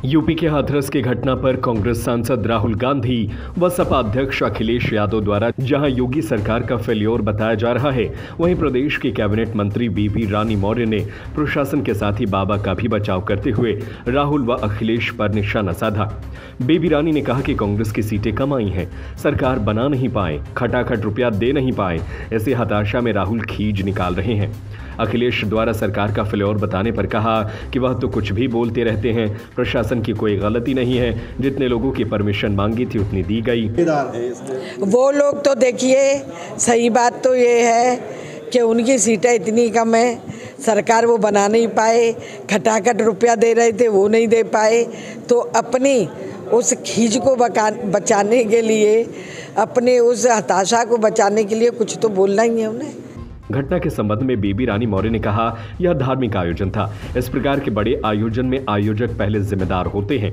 UP के हाथरस की घटना पर कांग्रेस सांसद राहुल गांधी व सपा अध्यक्ष अखिलेश यादव द्वारा जहां योगी सरकार का फेल्योर बताया जा रहा है, वहीं प्रदेश की कैबिनेट मंत्री बेबी रानी मौर्य ने प्रशासन के साथ ही बाबा का भी बचाव करते हुए राहुल व अखिलेश पर निशाना साधा। बेबी रानी ने कहा कि कांग्रेस की सीटें कम आई हैं, सरकार बना नहीं पाए, खटाखट रुपया दे नहीं पाए, ऐसी हताशा में राहुल खींच निकाल रहे हैं। अखिलेश द्वारा सरकार का फेल्योर बताने पर कहा कि वह तो कुछ भी बोलते रहते हैं, प्रशासन की कोई गलती नहीं है, जितने लोगों की परमिशन मांगी थी उतनी दी गई। वो लोग तो देखिए, सही बात तो ये है कि उनकी सीटें इतनी कम है, सरकार वो बना नहीं पाए, खटाखट रुपया दे रहे थे वो नहीं दे पाए, तो अपनी उस खींच को बचाने के लिए, अपने उस हताशा को बचाने के लिए कुछ तो बोलना ही है उन्हें। घटना के संबंध में बेबी रानी मौर्य ने कहा, यह धार्मिक आयोजन था। इस प्रकार के बड़े आयोजन में आयोजक पहले जिम्मेदार होते हैं,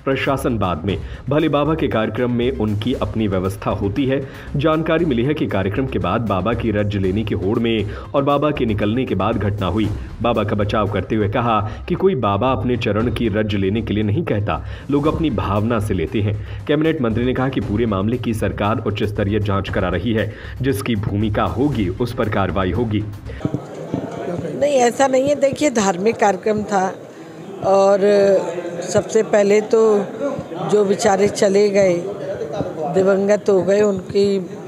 प्रशासन बाद में। भले बाबा के कार्यक्रम में उनकी अपनी व्यवस्था होती है। जानकारी मिली है कि कार्यक्रम के बाद बाबा की रज्ज लेने की होड़ में और बाबा के निकलने के बाद घटना हुई। बाबा का बचाव करते हुए कहा कि कोई बाबा अपने चरण की रज्ज लेने के लिए नहीं कहता, लोग अपनी भावना से लेते हैं। कैबिनेट मंत्री ने कहा कि पूरे मामले की सरकार उच्च स्तरीय जांच करा रही है, जिसकी भूमिका होगी उस पर कार्रवाई होगी। नहीं, ऐसा नहीं है। देखिए, धार्मिक कार्यक्रम था और सबसे पहले तो जो बेचारे चले गए, दिवंगत हो गए, उनकी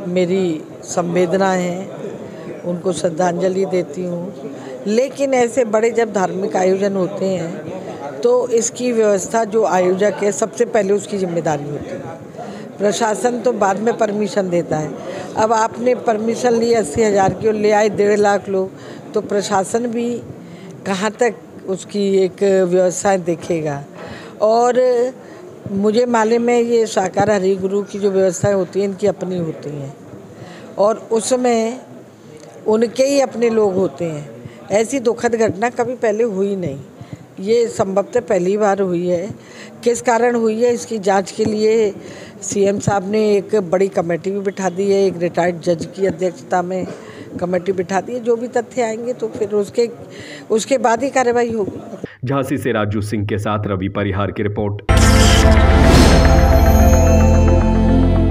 मेरी संवेदना है, उनको श्रद्धांजलि देती हूँ। लेकिन ऐसे बड़े जब धार्मिक आयोजन होते हैं तो इसकी व्यवस्था जो आयोजक है, सबसे पहले उसकी जिम्मेदारी होती है। प्रशासन तो बाद में परमिशन देता है। अब आपने परमिशन ली 80,000 की और ले आए 1.5 लाख लोग, तो प्रशासन भी कहाँ तक उसकी एक व्यवस्था देखेगा। और मुझे मालूम है ये साकार हरि गुरु की जो व्यवस्थाएं होती हैं, इनकी अपनी होती हैं और उसमें उनके ही अपने लोग होते हैं। ऐसी दुखद घटना कभी पहले हुई नहीं, ये संभवतः पहली बार हुई है। किस कारण हुई है, इसकी जांच के लिए सीएम साहब ने एक बड़ी कमेटी भी बिठा दी है, एक रिटायर्ड जज की अध्यक्षता में कमेटी बिठा दी है। जो भी तथ्य आएंगे तो फिर उसके बाद ही कार्रवाई होगी। झांसी से राजू सिंह के साथ रवि परिहार की रिपोर्ट।